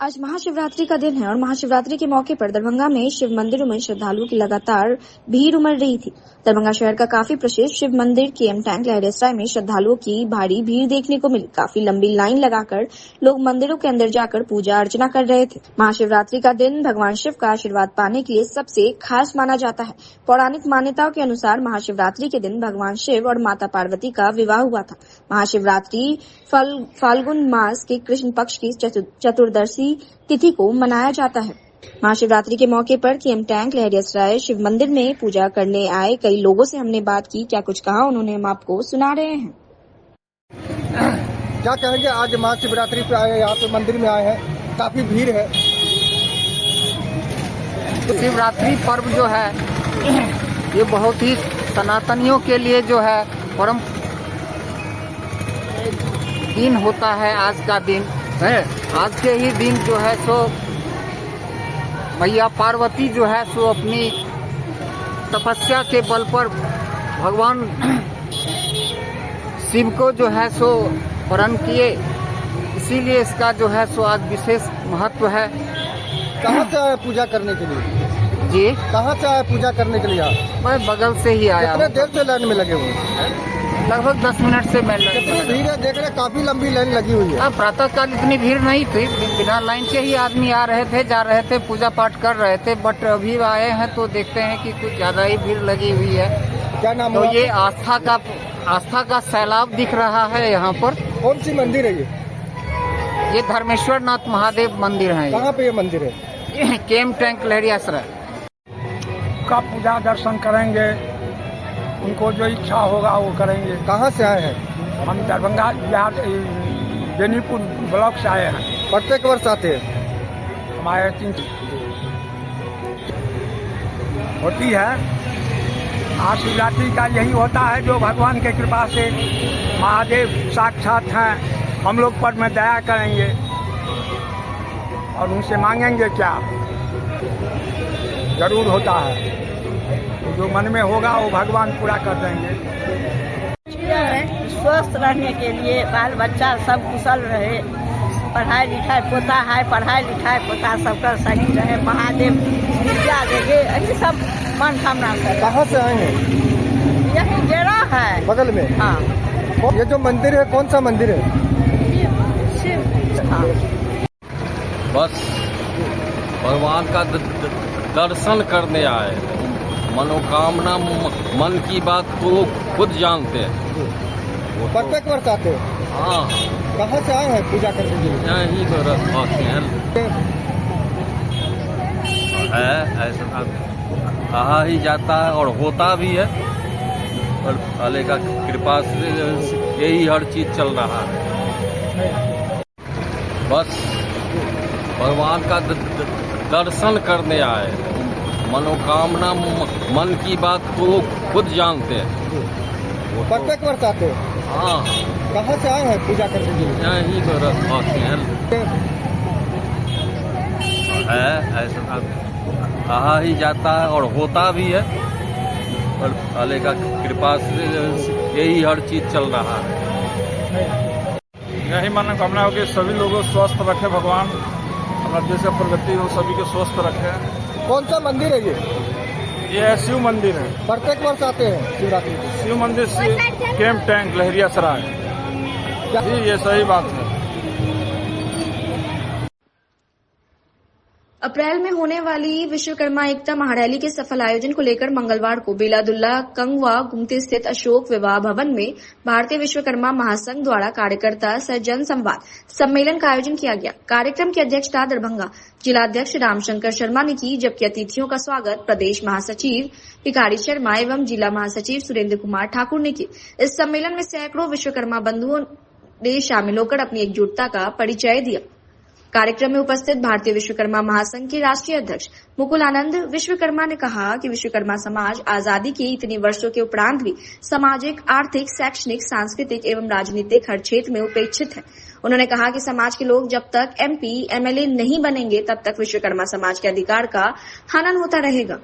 आज महाशिवरात्रि का दिन है और महाशिवरात्रि के मौके पर दरभंगा में शिव मंदिरों में श्रद्धालुओं की लगातार भीड़ उमड़ रही थी। दरभंगा शहर का काफी प्रसिद्ध शिव मंदिर केएम टैंक लहरियासराय में श्रद्धालुओं की भारी भीड़ देखने को मिली। काफी लंबी लाइन लगाकर लोग मंदिरों के अंदर जाकर पूजा अर्चना कर रहे थे। महाशिवरात्रि का दिन भगवान शिव का आशीर्वाद पाने के लिए सबसे खास माना जाता है। पौराणिक मान्यताओं के अनुसार महाशिवरात्रि के दिन भगवान शिव और माता पार्वती का विवाह हुआ था। महाशिवरात्रि फाल्गुन मास के कृष्ण पक्ष की चतुर्दशी तिथि को मनाया जाता है। महाशिवरात्रि के मौके पर केएम टैंक लहरियासराय शिव मंदिर में पूजा करने आए कई लोगों से हमने बात की। क्या कुछ कहा उन्होंने, हम आपको सुना रहे हैं। क्या कहेंगे, आज महाशिवरात्रि पे आए, यहाँ पे मंदिर में आए हैं, काफी भीड़ है। तो शिवरात्रि पर्व जो है ये बहुत ही सनातनियों के लिए जो है परम दिन होता है। आज का दिन है, आज के ही दिन जो है सो मैया पार्वती जो है सो अपनी तपस्या के बल पर भगवान शिव को जो है सो वरण किए, इसीलिए इसका जो है सो आज विशेष महत्व है। कहाँ से आए पूजा करने के लिए? जी, कहाँ से आए पूजा करने के लिए? मैं बगल से ही आया। कितने देर से लाइन में लगे हुए हैं? लगभग 10 मिनट से मैं भीड़ है, देख रहे काफी लंबी लाइन लगी हुई है। प्रातः काल इतनी भीड़ नहीं थी, बिना लाइन के ही आदमी आ रहे थे, जा रहे थे, पूजा पाठ कर रहे थे। बट अभी आए हैं तो देखते हैं कि कुछ ज्यादा ही भीड़ लगी हुई है। क्या नाम तो हुआ? ये आस्था का सैलाब दिख रहा है यहाँ पर। कौन सी मंदिर है ये धर्मेश्वर नाथ महादेव मंदिर है। कहाँ पे ये मंदिर है? केएम टैंक लहरियासराय का पूजा दर्शन करेंगे, उनको जो इच्छा होगा वो करेंगे। कहाँ से आए हैं? हम दरभंगा बिहार बेनीपुर ब्लॉक से आए हैं। प्रत्येक वर्ष आते हैं? हमारे 3 होती है। आज शिवरात्रि का यही होता है जो भगवान के कृपा से महादेव साक्षात हैं, हम लोग पर में दया करेंगे और उनसे मांगेंगे क्या जरूर होता है। जो मन में होगा वो भगवान पूरा कर देंगे। स्वस्थ रहने के लिए बाल बच्चा सब कुशल रहे, पढ़ाई लिखाई पोता है, पढ़ाई लिखाई पोता सबका सही रहे, महादेव विद्या देंगे, ऐसी सब मनोकामना है। कहाँ से आए हैं? यही डेरा है बगल में। हाँ, ये जो मंदिर है कौन सा मंदिर है? शिव। हाँ, बस भगवान का दर्शन करने आए। मनोकामना मन की बात तो खुद जानते हैं। प्रत्येक वर्ष आते हैं? हाँ। कहाँ से आए हैं पूजा करने के लिए? यहीं तो रहते हैं। ऐसा कहा ही जाता है और होता भी है, और भले का कृपा से यही हर चीज चल रहा है। बस भगवान का दर्शन करने आए। मनोकामना मन की बात तो खुद जानते हैं। प्रत्येक वर्ष आते हैं? हाँ। कहाँ से आए हैं पूजा करने के लिए? यहीं तो रहते हैं। ऐसा कहा ही जाता है और होता भी है, और भले का कृपा से यही हर चीज चल रहा है। यही मनोकामना हो कि सभी लोगों को स्वस्थ रखे भगवान, अपना देश का प्रगति हो, सभी को स्वस्थ रखे। कौन सा मंदिर है ये? ये शिव मंदिर है। प्रत्येक वर्ष आते हैं शिवरात्रि को? शिव मंदिर से केएम टैंक लहरियासराय। जी, ये सही बात है। अप्रैल में होने वाली विश्वकर्मा एकता महारैली के सफल आयोजन को लेकर मंगलवार को बेलादुल्ला कंगवा गुमती स्थित अशोक विवाह भवन में भारतीय विश्वकर्मा महासंघ द्वारा कार्यकर्ता सह जन संवाद सम्मेलन का आयोजन किया गया। कार्यक्रम की अध्यक्षता दरभंगा जिलाध्यक्ष रामशंकर शर्मा ने की, जबकि अतिथियों का स्वागत प्रदेश महासचिव भिखारी शर्मा एवं जिला महासचिव सुरेंद्र कुमार ठाकुर ने की। इस सम्मेलन में सैकड़ों विश्वकर्मा बंधुओं ने शामिल होकर अपनी एकजुटता का परिचय दिया। कार्यक्रम में उपस्थित भारतीय विश्वकर्मा महासंघ के राष्ट्रीय अध्यक्ष मुकुल आनंद विश्वकर्मा ने कहा कि विश्वकर्मा समाज आजादी के इतने वर्षों के उपरांत भी सामाजिक, आर्थिक, शैक्षणिक, सांस्कृतिक एवं राजनीतिक हर क्षेत्र में उपेक्षित है। उन्होंने कहा कि समाज के लोग जब तक MP, MLA नहीं बनेंगे तब तक विश्वकर्मा समाज के अधिकार का हनन होता रहेगा।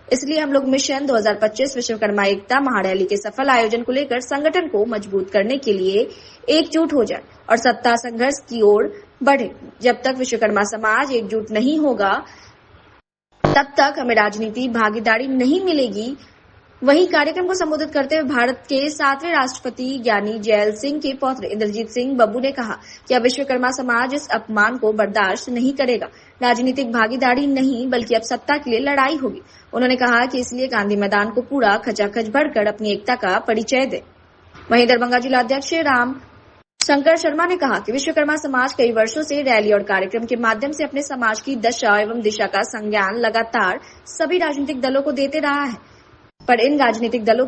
इसलिए हम लोग मिशन 2025 विश्वकर्मा एकता महारैली के सफल आयोजन को लेकर संगठन को मजबूत करने के लिए एकजुट हो जाए और सत्ता संघर्ष की ओर बढ़े। जब तक विश्वकर्मा समाज एकजुट नहीं होगा तब तक हमें राजनीति भागीदारी नहीं मिलेगी। वहीं कार्यक्रम को संबोधित करते हुए भारत के 7वें राष्ट्रपति ज्ञानी जैल सिंह के पौत्र इंद्रजीत सिंह बब्बू ने कहा कि अब विश्वकर्मा समाज इस अपमान को बर्दाश्त नहीं करेगा। राजनीतिक भागीदारी नहीं बल्कि अब सत्ता के लिए लड़ाई होगी। उन्होंने कहा कि इसलिए गांधी मैदान को पूरा खचाखच भरकर अपनी एकता का परिचय दे। वहीं दरभंगा जिलाध्यक्ष राम शंकर शर्मा ने कहा कि विश्वकर्मा समाज कई वर्षों से रैली और कार्यक्रम के माध्यम से अपने समाज की दशा एवं दिशा का संज्ञान लगातार सभी राजनीतिक दलों को देते रहा है, पर इन राजनीतिक दलों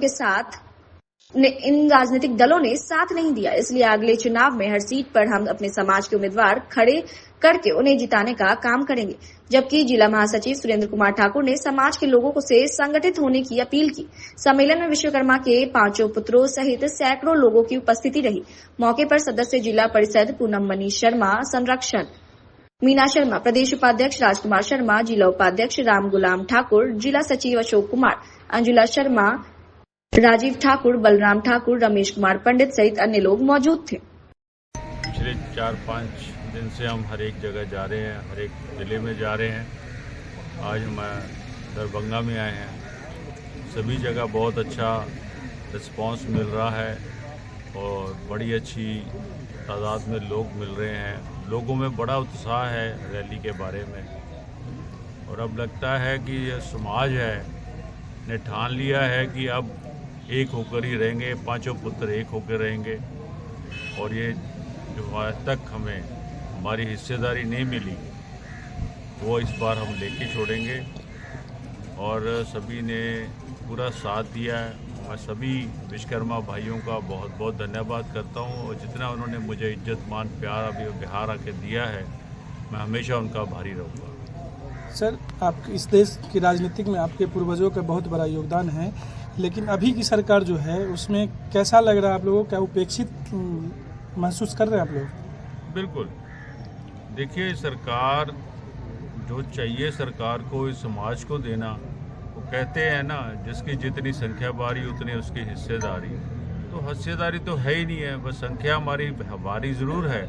ने साथ नहीं दिया। इसलिए अगले चुनाव में हर सीट पर हम अपने समाज के उम्मीदवार खड़े करके उन्हें जिताने का काम करेंगे। जबकि जिला महासचिव सुरेंद्र कुमार ठाकुर ने समाज के लोगों से संगठित होने की अपील की। सम्मेलन में विश्वकर्मा के 5 पुत्रों सहित सैकड़ों लोगों की उपस्थिति रही। मौके पर सदस्य जिला परिषद पूनम मनी शर्मा, संरक्षण मीना शर्मा, प्रदेश उपाध्यक्ष राजकुमार शर्मा, जिला उपाध्यक्ष राम गुलाम ठाकुर, जिला सचिव अशोक कुमार, अंजुला शर्मा, राजीव ठाकुर, बलराम ठाकुर, रमेश कुमार पंडित सहित अन्य लोग मौजूद थे। पिछले 4-5 दिन से हम हर एक जगह जा रहे हैं, हर एक जिले में जा रहे हैं। आज हम दरभंगा में आए हैं। सभी जगह बहुत अच्छा रिस्पांस मिल रहा है और बड़ी अच्छी तादाद में लोग मिल रहे हैं। लोगों में बड़ा उत्साह है रैली के बारे में और अब लगता है कि यह समाज है ने ठान लिया है कि अब एक होकर ही रहेंगे, 5 पुत्र एक होकर रहेंगे। और ये जो आज तक हमें हमारी हिस्सेदारी नहीं मिली वो इस बार हम लेके छोड़ेंगे और सभी ने पूरा साथ दिया है। मैं सभी विश्वकर्मा भाइयों का बहुत बहुत धन्यवाद करता हूँ और जितना उन्होंने मुझे इज्जत मान प्यार अभी बिहार आके दिया है मैं हमेशा उनका भारी रहूँगा। सर, आप इस देश की राजनीतिक में आपके पूर्वजों का बहुत बड़ा योगदान है, लेकिन अभी की सरकार जो है उसमें कैसा लग रहा है आप लोगों को? क्या उपेक्षित महसूस कर रहे हैं आप लोग? बिल्कुल, देखिए सरकार जो चाहिए सरकार को इस समाज को देना, वो कहते हैं ना जिसकी जितनी संख्या बारी उतनी उसकी हिस्सेदारी। तो हिस्सेदारी तो है ही नहीं है, बस संख्या हमारी बारी ज़रूर है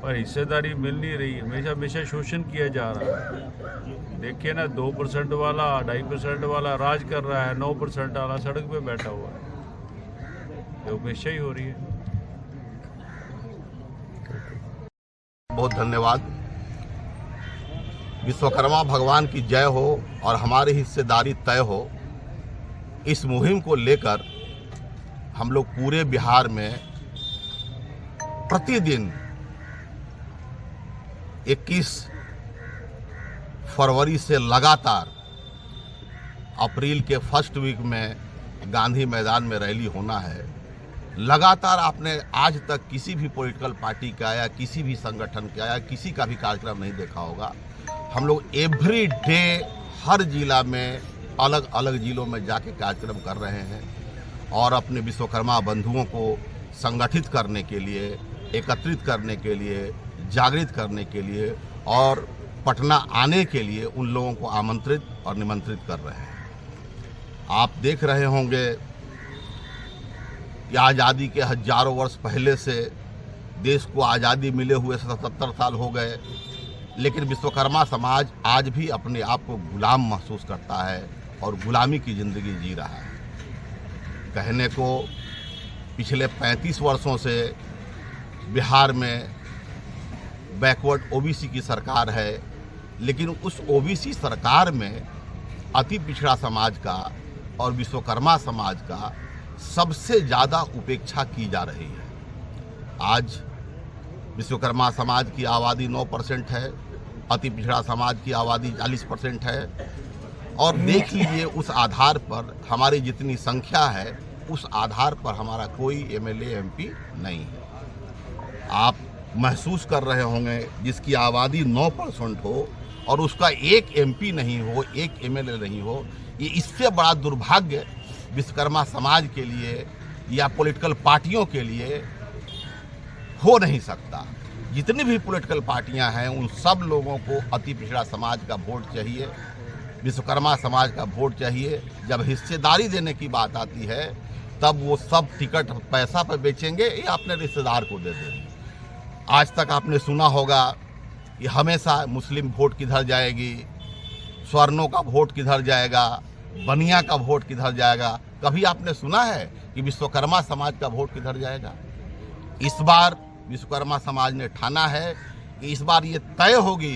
पर हिस्सेदारी मिल नहीं रही है। हमेशा शोषण किया जा रहा है। देखिए ना 2% वाला 2.5% वाला राज कर रहा है, 9% वाला सड़क पे बैठा हुआ है। तो हमेशा ही हो रही है। बहुत धन्यवाद। विश्वकर्मा भगवान की जय हो और हमारी हिस्सेदारी तय हो। इस मुहिम को लेकर हम लोग पूरे बिहार में प्रतिदिन 21 फरवरी से लगातार अप्रैल के फर्स्ट वीक में गांधी मैदान में रैली होना है। लगातार आपने आज तक किसी भी पॉलिटिकल पार्टी का या किसी भी संगठन का या किसी का भी कार्यक्रम नहीं देखा होगा। हम लोग एवरी डे हर जिला में अलग अलग जिलों में जाके कार्यक्रम कर रहे हैं और अपने विश्वकर्मा बंधुओं को संगठित करने के लिए, एकत्रित करने के लिए, जागृत करने के लिए और पटना आने के लिए उन लोगों को आमंत्रित और निमंत्रित कर रहे हैं। आप देख रहे होंगे कि आज़ादी के हजारों वर्ष पहले से देश को आज़ादी मिले हुए 77 साल हो गए, लेकिन विश्वकर्मा समाज आज भी अपने आप को गुलाम महसूस करता है और गुलामी की ज़िंदगी जी रहा है। कहने को पिछले 35 वर्षों से बिहार में बैकवर्ड ओबीसी की सरकार है, लेकिन उस ओबीसी सरकार में अति पिछड़ा समाज का और विश्वकर्मा समाज का सबसे ज़्यादा उपेक्षा की जा रही है। आज विश्वकर्मा समाज की आबादी 9% है, अति पिछड़ा समाज की आबादी 40% है और देख लीजिए उस आधार पर हमारी जितनी संख्या है उस आधार पर हमारा कोई एमएलए एमपी नहीं है। आप महसूस कर रहे होंगे जिसकी आबादी 9% हो और उसका एक एमपी नहीं हो, एक एमएलए नहीं हो, ये इससे बड़ा दुर्भाग्य विश्वकर्मा समाज के लिए या पॉलिटिकल पार्टियों के लिए हो नहीं सकता। जितनी भी पॉलिटिकल पार्टियां हैं उन सब लोगों को अति पिछड़ा समाज का वोट चाहिए, विश्वकर्मा समाज का वोट चाहिए। जब हिस्सेदारी देने की बात आती है तब वो सब टिकट पैसा पर बेचेंगे या अपने रिश्तेदार को दे देंगे। आज तक आपने सुना होगा कि हमेशा मुस्लिम वोट किधर जाएगी, स्वर्णों का वोट किधर जाएगा, बनिया का वोट किधर जाएगा। कभी आपने सुना है कि विश्वकर्मा समाज का वोट किधर जाएगा? इस बार विश्वकर्मा समाज ने ठाना है कि इस बार ये तय होगी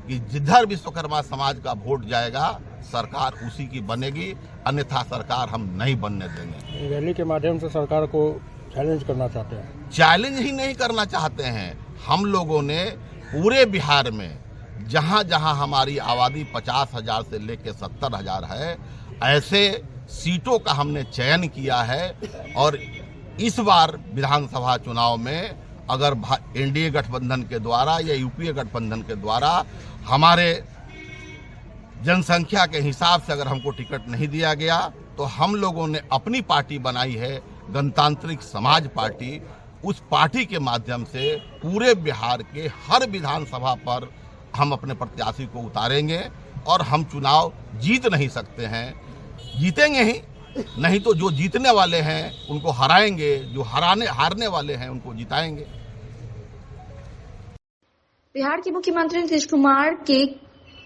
कि जिधर विश्वकर्मा समाज का वोट जाएगा सरकार उसी की बनेगी, अन्यथा सरकार हम नहीं बनने देंगे। रैली के माध्यम से सरकार को चैलेंज करना चाहते हैं? चैलेंज ही नहीं करना चाहते हैं। हम लोगों ने पूरे बिहार में जहां जहां हमारी आबादी 50,000 से लेकर 70,000 है, ऐसे सीटों का हमने चयन किया है। और इस बार विधानसभा चुनाव में अगर एनडीए गठबंधन के द्वारा या यूपीए गठबंधन के द्वारा हमारे जनसंख्या के हिसाब से अगर हमको टिकट नहीं दिया गया तो हम लोगों ने अपनी पार्टी बनाई है, गणतांत्रिक समाज पार्टी। उस पार्टी के माध्यम से पूरे बिहार के हर विधानसभा पर हम अपने प्रत्याशी को उतारेंगे और हम चुनाव जीत नहीं सकते हैं, जीतेंगे ही नहीं तो जो जीतने वाले हैं उनको हराएंगे, जो हारने वाले हैं उनको जिताएंगे। बिहार के मुख्यमंत्री नीतीश कुमार के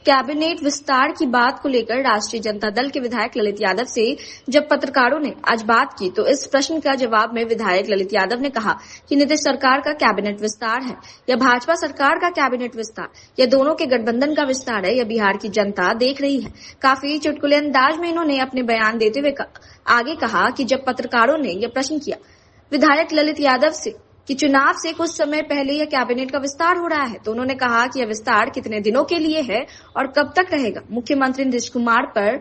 कैबिनेट विस्तार की बात को लेकर राष्ट्रीय जनता दल के विधायक ललित यादव से जब पत्रकारों ने आज बात की तो इस प्रश्न का जवाब में विधायक ललित यादव ने कहा कि नीतीश सरकार का कैबिनेट विस्तार है या भाजपा सरकार का कैबिनेट विस्तार या दोनों के गठबंधन का विस्तार है, यह बिहार की जनता देख रही है। काफी चुटकुले अंदाज में इन्होंने अपने बयान देते हुए आगे कहा कि जब पत्रकारों ने यह प्रश्न किया विधायक ललित यादव से कि चुनाव से कुछ समय पहले यह कैबिनेट का विस्तार हो रहा है, तो उन्होंने कहा कि यह विस्तार कितने दिनों के लिए है और कब तक रहेगा। मुख्यमंत्री नीतीश कुमार पर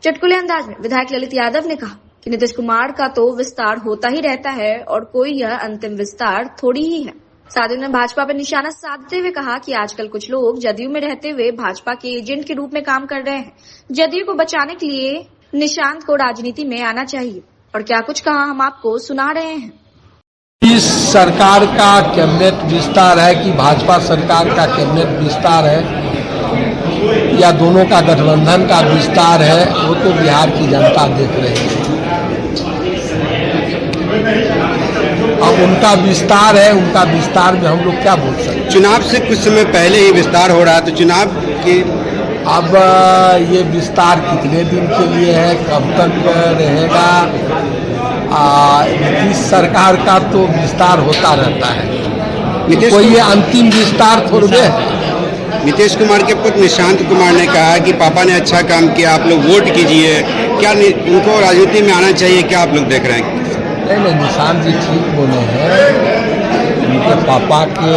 चुटकुले अंदाज में विधायक ललित यादव ने कहा कि नीतीश कुमार का तो विस्तार होता ही रहता है और कोई यह अंतिम विस्तार थोड़ी ही है। साथ ही उन्होंने भाजपा पर निशाना साधते हुए कहा कि आजकल कुछ लोग जदयू में रहते हुए भाजपा के एजेंट के रूप में काम कर रहे हैं। जदयू को बचाने के लिए निशांत को राजनीति में आना चाहिए। और क्या कुछ कहा हम आपको सुना रहे हैं। इस सरकार का कैबिनेट विस्तार है कि भाजपा सरकार का कैबिनेट विस्तार है या दोनों का गठबंधन का विस्तार है, वो तो बिहार की जनता देख रही है। अब उनका विस्तार है, उनका विस्तार में हम लोग क्या बोल सकते हैं। चुनाव से कुछ समय पहले ही विस्तार हो रहा है, तो चुनाव की अब ये विस्तार कितने दिन के लिए है, कब तक रहेगा, नीतीश सरकार का तो विस्तार होता रहता है, कोई ये अंतिम विस्तार थोड़े है। नीतीश कुमार के पुत्र निशांत कुमार ने कहा कि पापा ने अच्छा काम किया, आप लोग वोट कीजिए, क्या उनको राजनीति में आना चाहिए, क्या आप लोग देख रहे हैं? नहीं, निशांत जी ठीक बोले हैं। उनके पापा के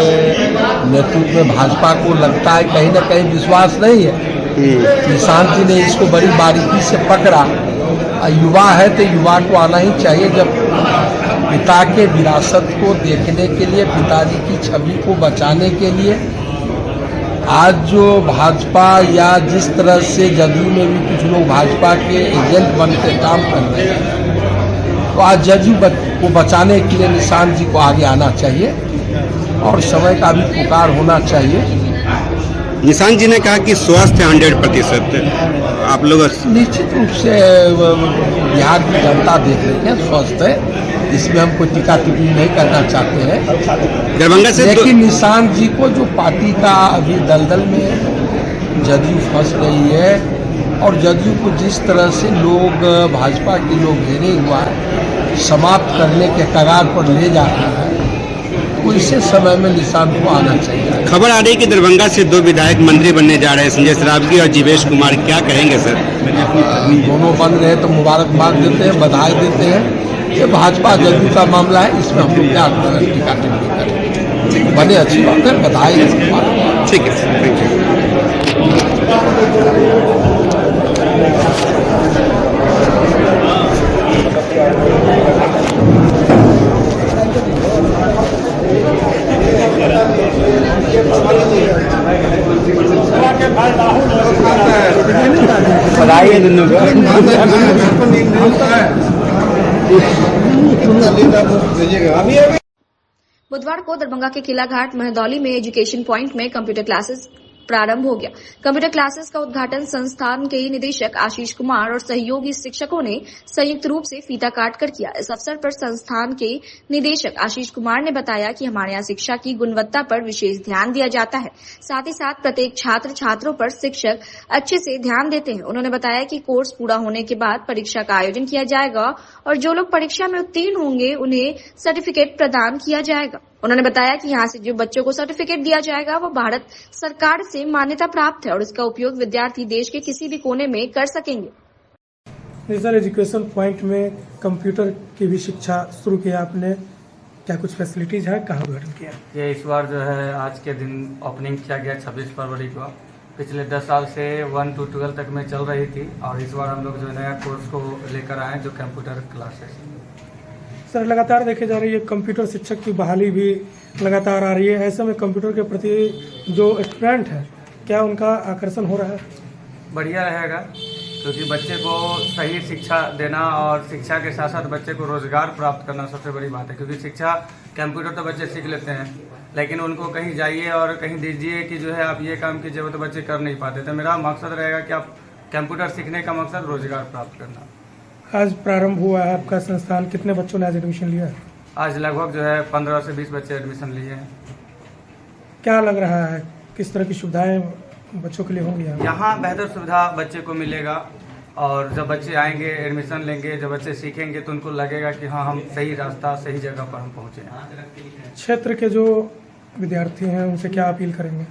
नेतृत्व में भाजपा को लगता है कहीं ना कहीं विश्वास नहीं है। निशांत जी ने इसको बड़ी बारीकी से पकड़ा। युवा है तो युवा को आना ही चाहिए, जब पिता के विरासत को देखने के लिए, पिताजी की छवि को बचाने के लिए आज जो भाजपा या जिस तरह से जदयू में भी कुछ लोग भाजपा के एजेंट बन के काम कर रहे हैं, तो आज जदयू को बचाने के लिए निशांत जी को आगे आना चाहिए और समय का भी पुकार होना चाहिए। निशांत जी ने कहा कि स्वस्थ है 100%, आप लोग निश्चित रूप से बिहार की जनता देख रही है, स्वस्थ है, इसमें हम कोई टीका टिप्पणी नहीं करना चाहते हैं। दरभंगा से लेकिन निशांत जी को जो पार्टी का अभी दलदल में जदयू फंस रही है और जदयू को जिस तरह से लोग भाजपा के लोग घेरे हुआ है, समाप्त करने के कगार पर ले जा रहे हैं, तो इसे समय में निशांत को आना चाहिए। खबर आ रही है कि दरभंगा से 2 विधायक मंत्री बनने जा रहे हैं, संजय सरावगी और जीवेश कुमार, क्या कहेंगे सर? दोनों बन रहे तो मुबारकबाद देते हैं, बधाई देते हैं। ये भाजपा जदयू का मामला है, इसमें हम लोग क्या टीका टिप्पणी करें। बने अच्छी बात है, बधाई। ठीक है सर, थैंक यू। बधाई है दोनों बुधवार को दरभंगा के किला घाट महदौली में एजुकेशन पॉइंट में कंप्यूटर क्लासेस प्रारंभ हो गया। कंप्यूटर क्लासेस का उद्घाटन संस्थान के निदेशक आशीष कुमार और सहयोगी शिक्षकों ने संयुक्त रूप से फीता काटकर किया। इस अवसर पर संस्थान के निदेशक आशीष कुमार ने बताया कि हमारे यहाँ शिक्षा की गुणवत्ता पर विशेष ध्यान दिया जाता है, साथ ही साथ प्रत्येक छात्र छात्रों पर शिक्षक अच्छे से ध्यान देते हैं। उन्होंने बताया कि कोर्स पूरा होने के बाद परीक्षा का आयोजन किया जाएगा और जो लोग परीक्षा में उत्तीर्ण होंगे उन्हें सर्टिफिकेट प्रदान किया जाएगा। उन्होंने बताया कि यहाँ से जो बच्चों को सर्टिफिकेट दिया जाएगा वो भारत सरकार से मान्यता प्राप्त है और इसका उपयोग विद्यार्थी देश के किसी भी कोने में कर सकेंगे। सर, एजुकेशन पॉइंट में कंप्यूटर की भी शिक्षा शुरू किया आपने, क्या कुछ फैसिलिटीज है, कहाँ उद्घाटन किया? ये इस बार जो है आज के दिन ओपनिंग किया गया 26 फरवरी को। पिछले 10 साल से 1 to 12 तक में चल रही थी और इस बार हम लोग जो नया कोर्स को लेकर आए जो कंप्यूटर क्लासेस। सर, लगातार देखे जा रही है कंप्यूटर शिक्षक की बहाली भी लगातार आ रही है, ऐसे में कंप्यूटर के प्रति जो स्टूडेंट है क्या उनका आकर्षण हो रहा है? बढ़िया रहेगा क्योंकि बच्चे को सही शिक्षा देना और शिक्षा के साथ साथ बच्चे को रोजगार प्राप्त करना सबसे बड़ी बात है। क्योंकि शिक्षा कंप्यूटर तो बच्चे सीख लेते हैं लेकिन उनको कहीं जाइए और कहीं दीजिए कि जो है आप ये काम कीजिए तो बच्चे कर नहीं पाते। तो मेरा मकसद रहेगा कि आप कंप्यूटर सीखने का मकसद रोजगार प्राप्त करना। आज प्रारंभ हुआ है आपका संस्थान, कितने बच्चों ने आज एडमिशन लिया है? आज लगभग जो है 15 से 20 बच्चे एडमिशन लिए हैं। क्या लग रहा है किस तरह की सुविधाएं बच्चों के लिए होंगी यहाँ? बेहतर सुविधा बच्चे को मिलेगा और जब बच्चे आएंगे एडमिशन लेंगे, जब बच्चे सीखेंगे तो उनको लगेगा कि हाँ हम सही रास्ता सही जगह पर हम पहुँचे हैं। क्षेत्र के जो विद्यार्थी हैं उनसे क्या अपील करेंगे?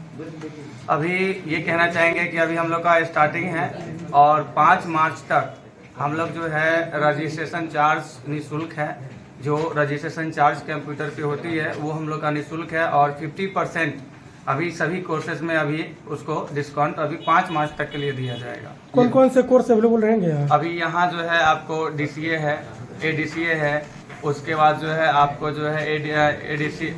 अभी ये कहना चाहेंगे कि अभी हम लोग का स्टार्टिंग है और 5 मार्च तक हम लोग जो है रजिस्ट्रेशन चार्ज निःशुल्क है। जो रजिस्ट्रेशन चार्ज कंप्यूटर पे होती है वो हम लोग का निःशुल्क है और 50% अभी सभी कोर्सेज में अभी उसको डिस्काउंट अभी 5 मार्च तक के लिए दिया जाएगा। कौन कौन से कोर्स अवेलेबल रहेंगे यहाँ? अभी यहाँ जो है आपको DCA है, ADCA है, उसके बाद जो है आपको जो है ADC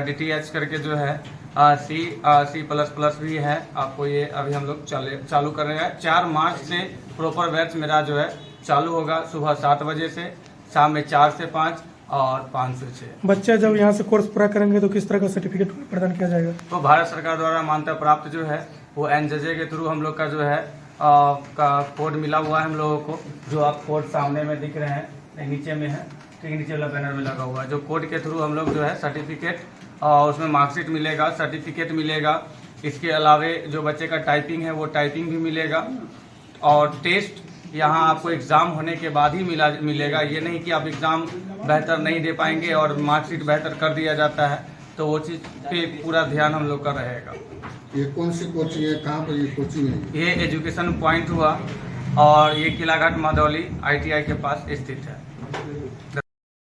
DTH करके जो है C++ भी है। आपको ये अभी हम लोग चालू कर रहे हैं। 4 मार्च से प्रॉपर बैच मेरा जो है चालू होगा सुबह 7 बजे से शाम में 4 से 5 और 5 से 6। बच्चे जब यहाँ से कोर्स पूरा करेंगे तो किस तरह का सर्टिफिकेट प्रदान किया जाएगा? तो भारत सरकार द्वारा मान्यता प्राप्त जो है वो NJJ के थ्रू हम लोग का जो है का कोड मिला हुआ है हम लोगों को, जो आप कोड सामने में दिख रहे हैं नीचे में है, ठीक नीचे वाला बैनर में लगा हुआ है। जो कोड के थ्रू हम लोग जो है सर्टिफिकेट उसमें मार्कशीट मिलेगा, सर्टिफिकेट मिलेगा। इसके अलावे जो बच्चे का टाइपिंग है वो टाइपिंग भी मिलेगा और टेस्ट यहाँ आपको एग्ज़ाम होने के बाद ही मिलेगा। ये नहीं कि आप एग्ज़ाम बेहतर नहीं दे पाएंगे और मार्कशीट बेहतर कर दिया जाता है, तो वो चीज़ पे पूरा ध्यान हम लोग का रहेगा। ये कौन सी कोचिंग है, कहाँ पर ये कोचिंग है? ये एजुकेशन पॉइंट हुआ और ये किलाघाट मदौली ITI के पास स्थित है।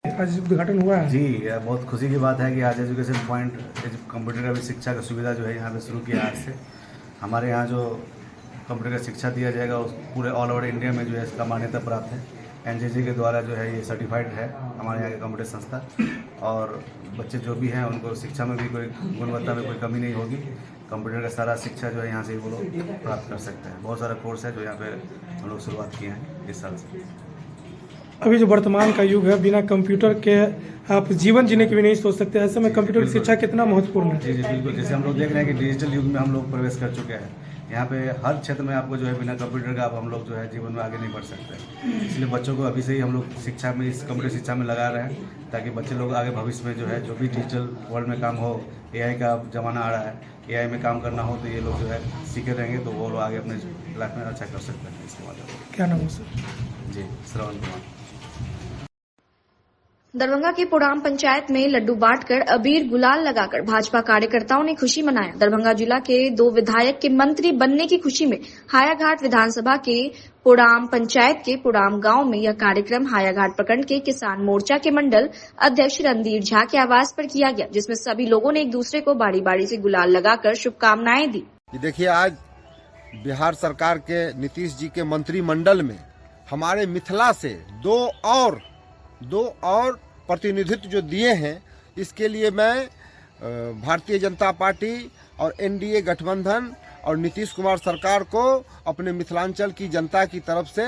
आज उद्घाटन हुआ है जी, बहुत खुशी की बात है कि आज एजुकेशन पॉइंट कंप्यूटर का भी शिक्षा का सुविधा जो है यहाँ पे शुरू किया। आज से हमारे यहाँ जो कंप्यूटर का शिक्षा दिया जाएगा उस पूरे ऑल ओवर इंडिया में जो है इसका मान्यता प्राप्त है। NJJ के द्वारा जो है ये सर्टिफाइड है हमारे यहाँ के कंप्यूटर संस्था, और बच्चे जो भी हैं उनको शिक्षा में भी कोई गुणवत्ता में कोई कमी नहीं होगी। कंप्यूटर का सारा शिक्षा जो है यहाँ से वो लोग प्राप्त कर सकते हैं। बहुत सारा कोर्स है जो यहाँ पे हम लोग शुरुआत किए हैं इस साल से। अभी जो वर्तमान का युग है, बिना कंप्यूटर के आप जीवन जीने की भी नहीं सोच सकते। ऐसे में कंप्यूटर की शिक्षा कितना महत्वपूर्ण है? जी जी बिल्कुल। जैसे हम लोग देख रहे हैं कि डिजिटल युग में हम लोग प्रवेश कर चुके हैं। यहाँ पे हर क्षेत्र में आपको जो है बिना कंप्यूटर का हम लोग जो है जीवन में आगे नहीं बढ़ सकते। इसलिए बच्चों को अभी से ही हम लोग शिक्षा में इस कंप्यूटर शिक्षा में लगा रहे हैं ताकि बच्चे लोग आगे भविष्य में जो है जो भी डिजिटल वर्ल्ड में काम हो, AI का ज़माना आ रहा है, AI में काम करना हो तो ये लोग जो है सीखे रहेंगे तो वो लोग आगे अपने लाइफ में अच्छा कर सकते हैं। इसके बाद क्या नाम है सर? जी, श्रवण कुमार। दरभंगा के पुराम पंचायत में लड्डू बांटकर अबीर गुलाल लगाकर भाजपा कार्यकर्ताओं ने खुशी मनाया। दरभंगा जिला के 2 विधायक के मंत्री बनने की खुशी में हायाघाट विधानसभा के पुराम पंचायत के पुराम गांव में यह कार्यक्रम हायाघाट प्रखंड के किसान मोर्चा के मंडल अध्यक्ष रणधीर झा के आवास पर किया गया, जिसमें सभी लोगों ने एक दूसरे को बारी बारी से गुलाल लगाकर शुभकामनाएं दी। देखिए, आज बिहार सरकार के नीतीश जी के मंत्रिमंडल में हमारे मिथिला से दो और प्रतिनिधित्व जो दिए हैं, इसके लिए मैं भारतीय जनता पार्टी और NDA गठबंधन और नीतीश कुमार सरकार को अपने मिथिलांचल की जनता की तरफ से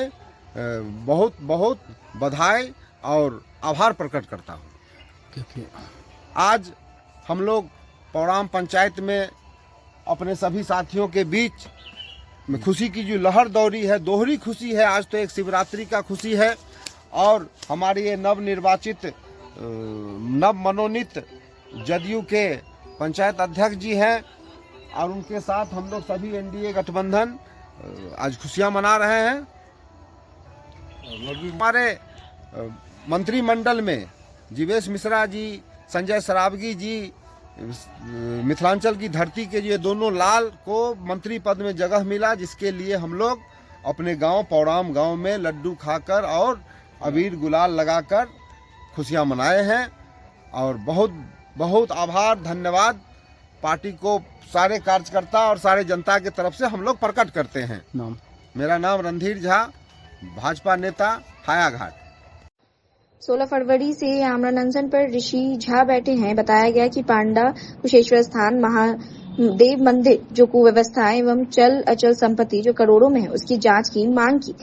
बहुत बहुत बधाई और आभार प्रकट करता हूँ। आज हम लोग पौराम पंचायत में अपने सभी साथियों के बीच में खुशी की जो लहर दौड़ी है, दोहरी खुशी है। आज तो एक शिवरात्रि का खुशी है और हमारे ये नवनिर्वाचित नव मनोनीत जदयू के पंचायत अध्यक्ष जी हैं और उनके साथ हम लोग सभी एनडीए गठबंधन आज खुशियां मना रहे हैं। हमारे मंत्रिमंडल में जीवेश मिश्रा जी, संजय सरावगी जी, मिथिलांचल की धरती के ये दोनों लाल को मंत्री पद में जगह मिला, जिसके लिए हम लोग अपने गांव पौराम गांव में लड्डू खाकर और अबीर गुलाल लगाकर खुशियां मनाए हैं। और बहुत बहुत आभार, धन्यवाद पार्टी को सारे कार्यकर्ता और सारे जनता की तरफ से हम लोग प्रकट करते हैं। मेरा नाम रणधीर झा, भाजपा नेता, हायाघाट। 16 फरवरी से आमरण अनशन पर ऋषि झा बैठे हैं। बताया गया कि पांडा कुशेश्वर स्थान महादेव मंदिर जो कुव्यवस्था एवं चल अचल संपत्ति जो करोड़ों में है उसकी जांच की मांग की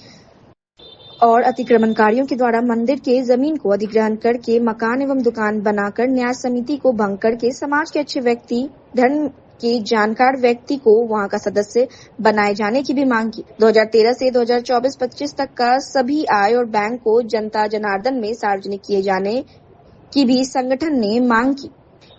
और अतिक्रमणकारियों के द्वारा मंदिर के जमीन को अधिग्रहण करके मकान एवं दुकान बनाकर न्याय समिति को भंग करके समाज के अच्छे व्यक्ति, धर्म के जानकार व्यक्ति को वहां का सदस्य बनाए जाने की भी मांग की। 2013 से 2024-25 तक का सभी आय और बैंक को जनता जनार्दन में सार्वजनिक किए जाने की भी संगठन ने मांग की।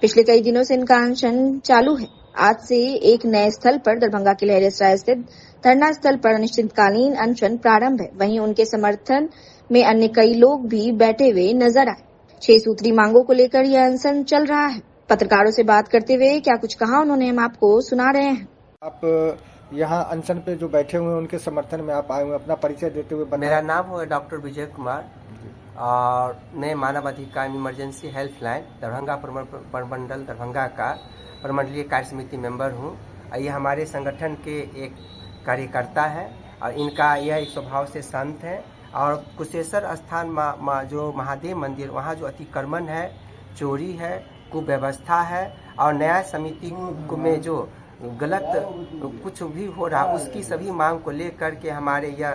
पिछले कई दिनों से इनका अनशन चालू है। आज से एक नए स्थल पर दरभंगा के लहरियासराय स्थित धरना स्थल पर अनिश्चितकालीन अनशन प्रारंभ है। वहीं उनके समर्थन में अन्य कई लोग भी बैठे हुए नजर आए। 6 सूत्री मांगों को लेकर यह अनशन चल रहा है। पत्रकारों से बात करते हुए क्या कुछ कहा उन्होंने, हम आपको सुना रहे हैं। आप यहाँ अनशन पे जो बैठे हुए हैं उनके समर्थन में आप आए हुए, अपना परिचय देते हुए। मेरा नाम है डॉक्टर विजय कुमार और मैं मानव अधिकार इमरजेंसी हेल्पलाइन दरभंगा प्रमंडल दरभंगा का प्रमंडलीय कार्य समिति मेंबर हूँ। ये हमारे संगठन के एक कार्यकर्ता है और इनका यह एक स्वभाव से संत है। और कुशेश्वर स्थान जो महादेव मंदिर, वहाँ जो अतिक्रमण है, चोरी है, कुव्यवस्था है और न्याय समिति में जो गलत कुछ भी हो रहा, उसकी सभी मांग को लेकर के हमारे यह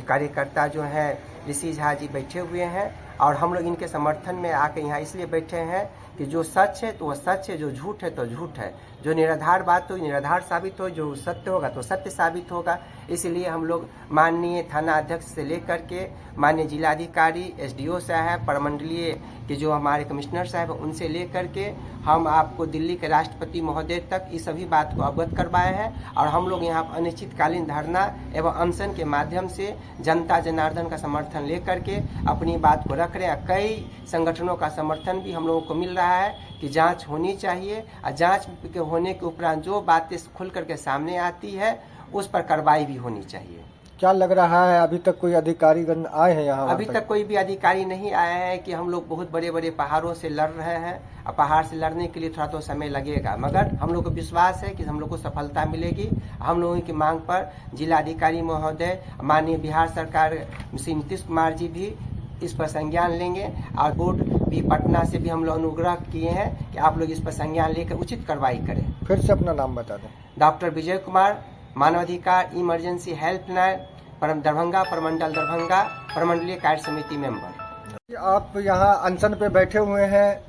कार्यकर्ता जो हैं ऋषि झा जी बैठे हुए हैं। और हम लोग इनके समर्थन में आके यहाँ इसलिए बैठे हैं कि जो सच है तो वह सच है, जो झूठ है तो झूठ है, जो निराधार बात तो निराधार साबित हो, जो सत्य होगा तो सत्य साबित होगा। इसलिए हम लोग माननीय थाना अध्यक्ष से लेकर के माननीय जिलाधिकारी, एसडीओ साहब, प्रमंडलीय के जो हमारे कमिश्नर साहब उनसे लेकर के हम आपको दिल्ली के राष्ट्रपति महोदय तक इस सभी बात को अवगत करवाए हैं। और हम लोग यहाँ अनिश्चितकालीन धरना एवं अनशन के माध्यम से जनता जनार्दन का समर्थन लेकर के अपनी बात को रख रहे हैं। कई संगठनों का समर्थन भी हम लोगों को मिल रहा है कि जांच होनी चाहिए और जांच के होने के उपरांत जो बातें खुल करके सामने आती है उस पर कार्रवाई भी होनी चाहिए। क्या लग रहा है अभी तक कोई अधिकारीगण आए हैं यहाँ? अभी तक कोई भी अधिकारी नहीं आया है कि हम लोग बहुत बड़े बड़े पहाड़ों से लड़ रहे हैं और पहाड़ से लड़ने के लिए थोड़ा तो समय लगेगा, मगर हम लोग को विश्वास है कि हम लोग को सफलता मिलेगी। हम लोगों की मांग पर जिलाधिकारी महोदय, माननीय बिहार सरकार श्री नीतीश कुमार जी भी इस पर संज्ञान लेंगे और बोर्ड भी पटना से भी हम लोग अनुग्रह किए हैं कि आप लोग इस पर संज्ञान लेकर उचित कार्रवाई करें। फिर से अपना नाम बता दें। डॉक्टर विजय कुमार, मानवाधिकार इमरजेंसी हेल्पलाइन दरभंगा प्रमंडल दरभंगा प्रमंडलीय कार्य समिति मेंबर। आप यहाँ अनशन पे बैठे हुए हैं,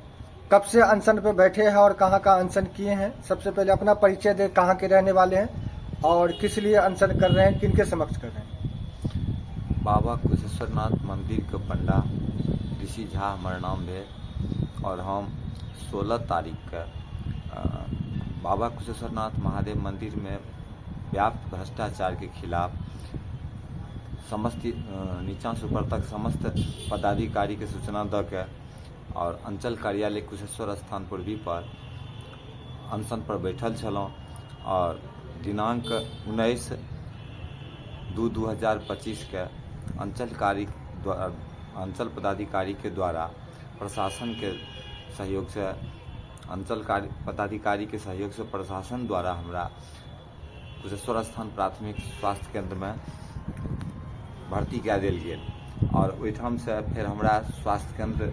कब से अनशन पे बैठे हैं और कहाँ का अनशन किए हैं? सबसे पहले अपना परिचय दे, कहाँ के रहने वाले हैं और किस लिए अनशन कर रहे हैं, किनके समक्ष कर रहे हैं? बाबा कुशेश्वरनाथ मंदिर के पंडा ऋषि झा हमारा नाम है और हम 16 तारीख का बाबा कुशेश्वरनाथ महादेव मंदिर में व्याप्त भ्रष्टाचार के खिलाफ समस्त नीचा से ऊपर तक समस्त पदाधिकारी के सूचना द के और अंचल कार्यालय कुशेश्वर स्थान पूर्वी पर अनशन पर बैठल छलौं और दिनांक 19/2/2025 के अंचल पदाधिकारी के द्वारा प्रशासन के सहयोग से अंचल पदाधिकारी के सहयोग से प्रशासन द्वारा हमरा कुशेश्वर स्थान प्राथमिक स्वास्थ्य केंद्र में भर्ती कए देल गेल और ओहिठाम से फिर हमरा स्वास्थ्य केंद्र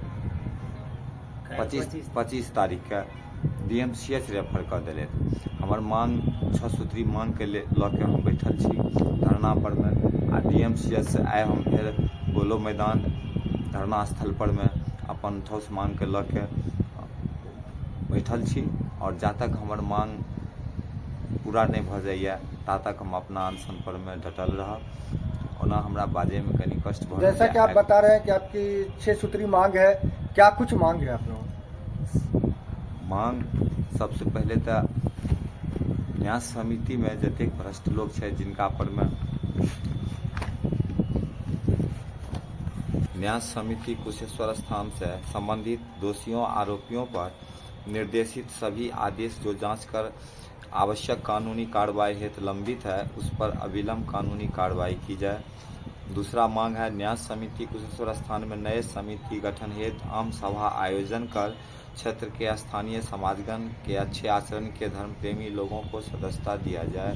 25 तारीख के DMCH रेफर कर दिले। हमर मांग 6 सूत्री मांग के लऽ के हम बैठल छी धरना पर में आ DMCH से आए हम फिर गोलो मैदान धरना स्थल पर में अपन ठोस मांग के लऽ के बैठल छी और जा तक हमर मांग पूरा नहीं भ जाइए ता तक हम अपना अनशन पर में डटल रहब। ओना हमरा बाजे में कनी कष्ट भ जैसा कि आप बता रहे हैं कि आपकी 6 सूत्री मांग है, क्या कुछ मांग है आप लोगों? मांग सबसे पहले तो न्यास समिति में जतेक भ्रष्ट लोग है जिनका पर में न्यास समिति कुशेश्वर स्थान से संबंधित दोषियों आरोपियों पर निर्देशित सभी आदेश जो जांच कर आवश्यक कानूनी कार्रवाई हेतु लंबित है उस पर अविलंब कानूनी कार्रवाई की जाए। दूसरा मांग है न्यास समिति कुशेश्वर स्थान में नए समिति गठन हेतु आम सभा आयोजन कर क्षेत्र के स्थानीय समाजगण के अच्छे आचरण के धर्म प्रेमी लोगों को सदस्यता दिया जाए।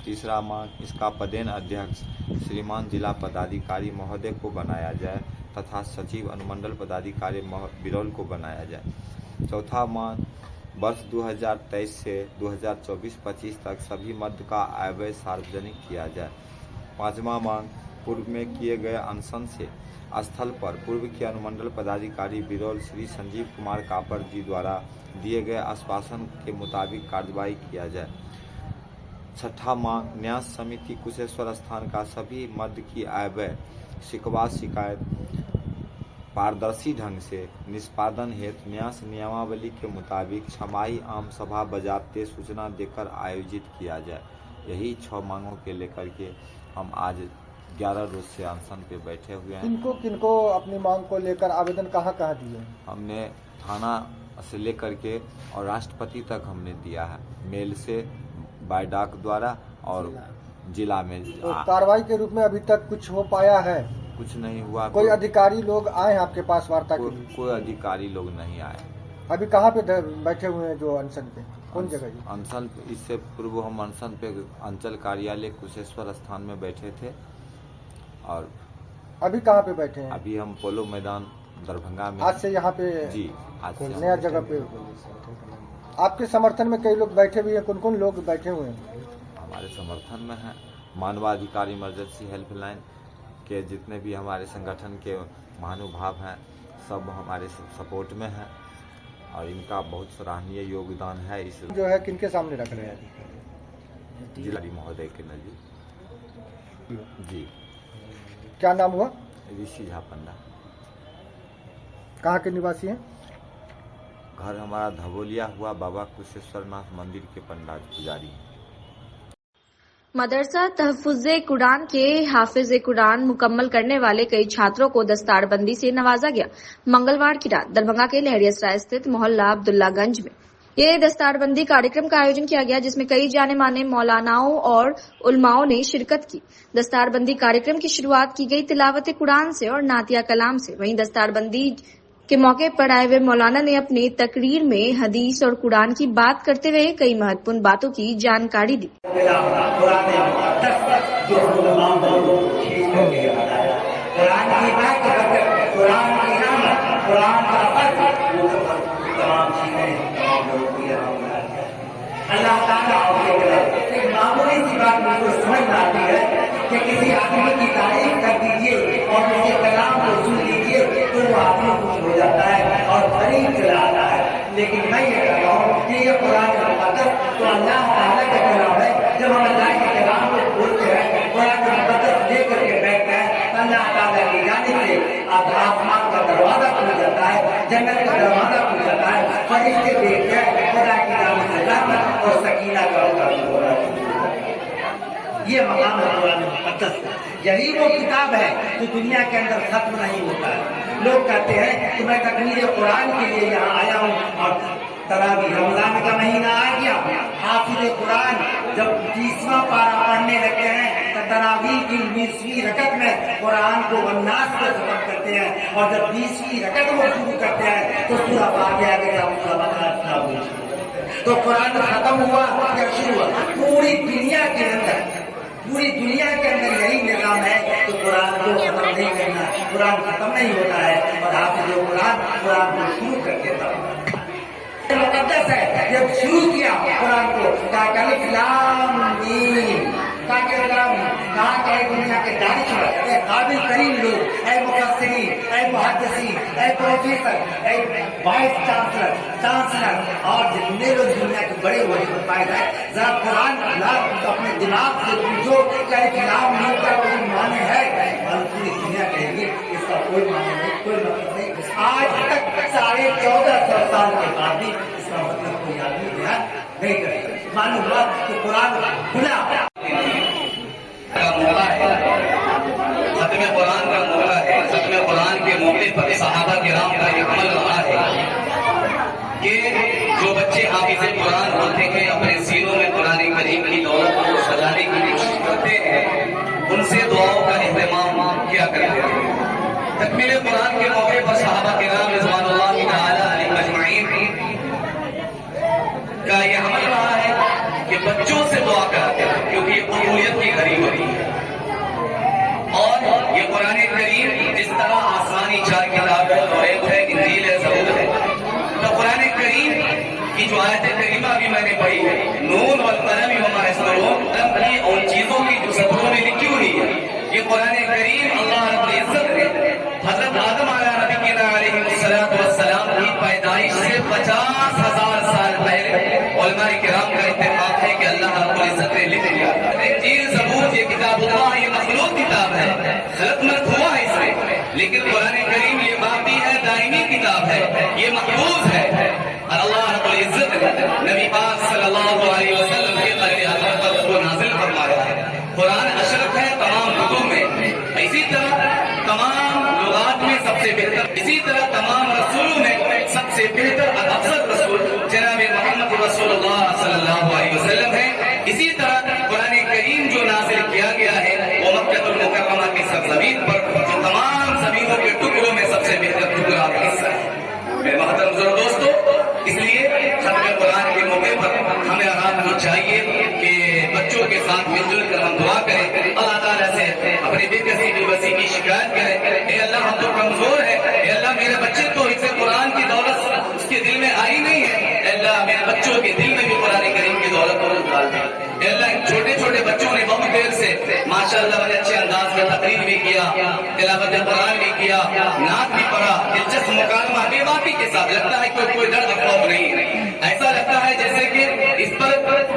तीसरा मांग इसका पदेन अध्यक्ष श्रीमान जिला पदाधिकारी महोदय को बनाया जाए तथा सचिव अनुमंडल पदाधिकारी बिरौल को बनाया जाए। चौथा मांग वर्ष 2023 से 2024-25 तक सभी मद का आयव्यय सार्वजनिक किया जाए। पांचवा मांग पूर्व में किए गए अनशन से स्थल पर पूर्व के अनुमंडल पदाधिकारी बिरौल श्री संजीव कुमार कापर जी द्वारा दिए गए आश्वासन के मुताबिक कार्रवाई किया जाए। छठा मांग न्यास समिति कुशेश्वर स्थान का सभी मद की आयव्यय शिकवा शिकायत पारदर्शी ढंग से निष्पादन हेतु न्यास नियमावली के मुताबिक छमाही आम सभा बजाते सूचना देकर आयोजित किया जाए। यही 6 मांगों के लेकर के हम आज 11 रोज से अनशन पे बैठे हुए हैं। किनको अपनी मांग को लेकर आवेदन कहाँ दिए? हमने थाना से लेकर के और राष्ट्रपति तक हमने दिया है, मेल से, बाय डाक द्वारा और जिला में। तो कार्रवाई के रूप में अभी तक कुछ हो पाया है? कुछ नहीं हुआ। कोई अधिकारी लोग आए हैं आपके पास वार्ता के लिए? कोई अधिकारी लोग नहीं आए। अभी कहाँ पे बैठे हुए हैं जो अनशन पे? कौन जगह? अनशन इससे पूर्व हम अनशन पे अंचल कार्यालय कुशेश्वर स्थान में बैठे थे। और अभी कहाँ पे बैठे हैं? अभी हम पोलो मैदान दरभंगा में। आज से यहाँ पे? जी, आज से नया जगह पे। आपके समर्थन में कई लोग बैठे हुए हैं, कौन कौन लोग बैठे हुए हैं? हमारे समर्थन में है मानवाधिकार इमरजेंसी हेल्पलाइन के जितने भी हमारे संगठन के महानुभाव हैं सब हमारे सपोर्ट में हैं और इनका बहुत सराहनीय योगदान है। इस जो है किनके सामने रख रहे हैं? जिला महोदय के नजदीक। जी। क्या नाम हुआ? ऋषि झा पंडा। कहाँ के निवासी हैं? घर हमारा धबोलिया हुआ, बाबा कुशेश्वर नाथ मंदिर के पंडा पुजारी हैं। मदरसा तहफ़्फ़ुज़े कुरान के हाफिज़े कुरान मुकम्मल करने वाले कई छात्रों को दस्तारबंदी से नवाजा गया। मंगलवार की रात दरभंगा के लहरियासराय स्थित मोहल्ला अब्दुल्लागंज में ये दस्तारबंदी कार्यक्रम का आयोजन किया गया, जिसमें कई जाने माने मौलानाओं और उलमाओं ने शिरकत की। दस्तारबंदी कार्यक्रम की शुरुआत की गई तिलावत कुरान से और नातिया कलाम से। वहीं दस्तारबंदी के मौके पर आए हुए मौलाना ने अपनी तकरीर में हदीस और कुरान की बात करते हुए कई महत्वपूर्ण बातों की जानकारी दी। अल्लाह ताला एक मामूली सी बात मुझको समझ में आती है कि किसी आदमी की तारीफ कर दीजिए और उसके कलाम को सुन लीजिए तो वो आदमी खुश हो जाता है और करीब चला आता है। लेकिन मैं ये कह रहा हूँ कि ये कुरान का मुकद्दस तो अल्लाह ताला का कलाम है। जब हम अल्लाह के कलाम को बोलते हैं, कुरान का मुकद्दस लेकर के बैठते हैं, अल्लाह ताला की जानिब से आसमान का दरवाजा खुल जाता है, जन्नत का दरवाजा खुल जाता है, फरिश्ते देखते हैं, खुदा की जानिब से रहमत और सकीना का हो रहा है। ये मकाम है कुरान मुकद्दस का। यही वो किताब है जो दुनिया के अंदर खत्म नहीं होता है। लोग कहते हैं कि मैं तकमीर कुरान के लिए यहाँ आया हूँ और तरावी रमजान का महीना आ गया, हाफिज कुरान जब 20वां पारा पढ़ने लगते हैं तो तरावी की 20वीं रकत में कुरान को वन्नास को खत्म करते हैं और जब 20वीं रकत वो शुरू करते हैं तो सूरह फातिहा के साथ सूरह बकरा शुरू होती है। तो कुरान खत्म हुआ या शुरू हुआ? पूरी दुनिया के अंदर यही निजाम है। तो कुरान को खत्म नहीं करना, कुरान खत्म नहीं होता है और हाफिज कुरान को शुरू कर देता है। मुकद्दस है। जब शुरू किया कुरान को दुनिया के दानिश काबिल तरीन लोग, ऐ मुफस्सिरीन, ऐ मुहद्दिसीन, ऐ नए प्रोफेसर, वाइस चांसलर और जितने लोग दुनिया के बड़े बड़े फायदा है, जरा कुरान अपने दिमाग से पूछो क्या इस्लाम नहीं का कोई माने है, और पूरी दुनिया कहेगी इसका कोई माने नहीं, कोई मतलब नहीं। आज तक 1450 साल के बाद भी इसका मतलब कोई आदमी ध्यान नहीं करेगा। मालूम हुआ कि कुरान खुला खत्म कुरान का मौका है। खत्म कुरान के मौके पर सहाबा किराम का एक अमल रहा है कि जो बच्चे हाफिज़ कुरान होते हैं अपने सीनों में कुरान करीम की दौलत को सजाने की कोशिश करते हैं, उनसे दुआओं का एहतमाम किया करते हैं। तकमील कुरान के मौके पर सहाबा किराम रिज़वानुल्लाह तआला अलैहिम अजमईन का यह अमल रहा है कि बच्चों से दुआ कराते हैं, क्योंकि ये कबूलियत की घड़ी हो रही है। और ये कुरान करीम जिस तरह आसमानी 4 किताब है, तौरात है, इंजील है, ज़बूर है, तो कुरान करीम की जो आयत करीमा भी मैंने पढ़ी है, नून वल कलम वमा यस्तरून, कलम की उन चीजों की जो सतरों में लिखी हुई है, ये कुरान करीम अल्लाह रब्बुल इज्जत ने हजरत आदम अलैहिस्सलातु वस्सलाम की पैदाइश से 50,000 साल पहले उलमा किराम का इत्तेफाक है कि अल्लाह रब्बुल इज्जत ने लिख दिया। इंजील, ज़बूर, ये किताबुल्लाह, ये मखलूक किताब है, खलक मत हुआ है इसमें, लेकिन कुरान करीम ये बाकी है, दायमी किताब है, ये महफूज है। और अल्लाह रब्बुल इज्जत ने नबी पाक सल्लल्लाहु अलैहि वसल्लम के क़रीब आखिर पर उसको नाज़िल फरमाया है। कुरान अशरफ है तमाम कुतुब में, इसी तरह तमाम लुगात में सबसे बेहतर, इसी तरह तमाम रसूलों में सबसे बेहतर और अफजल रसूल जनाब मोहम्मद रसूलुल्लाह सल्लल्लाहु अलैहि वसल्लम है। इसी तरह कुरान करीम जो नाज़िल किया गया है वो मक्कतुल मुकर्रमा की सरजमीन पर, जो तमाम जमीनों के टुकड़ों में सबसे बेहतर टुकड़ा हिस्सा है। मेरे मोहतरम दोस्तों, इसलिए खत्म कुरान के मौके पर हमें आराम को चाहिए कि बच्चों के साथ मिलजुल कर हम दुआ करें, अल्लाह ताला से अपनी बेकसी बेबसी की शिकायत करें। ए अल्लाह, हम तो कमजोर है, ए अल्लाह मेरे बच्चे तो इससे कुरान की दौलत उसके दिल में आई नहीं है, ए अल्लाह मेरे बच्चों के दिल में भी कुरान करीम की दौलत को डाल दे। ए अल्लाह, छोटे छोटे बच्चों ने बहुत देर से माशाअल्लाह बड़े अच्छे अंदाज में तकरीर भी किया, तिलावत कुरान भी किया, नात भी पढ़ा, दिलचस्प मुकालमा बेबाकी के साथ। लगता है कोई डर खौफ नहीं है, ऐसा लगता है जैसे कि इस पर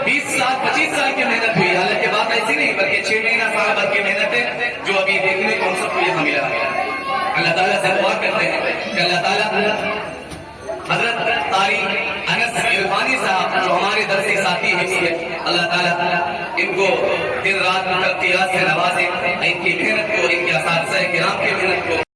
20 साल 25 साल की मेहनत हुई। हालांकि बात ऐसी नहीं, बल्कि 6 महीना साल भर की मेहनत है जो अभी देखने को हम सबको यहाँ मिला। अल्लाह ताला से दुआ करते हैं कि अल्लाह ताला हजरत तारी अनस इरफानी साहब जो हमारे दरसी साथी हैं, अल्लाह ताला इनको दिन रात तरक्कियात से नवाजे, इनकी मेहनत को, इनके असातिज़ा किराम की मेहनत को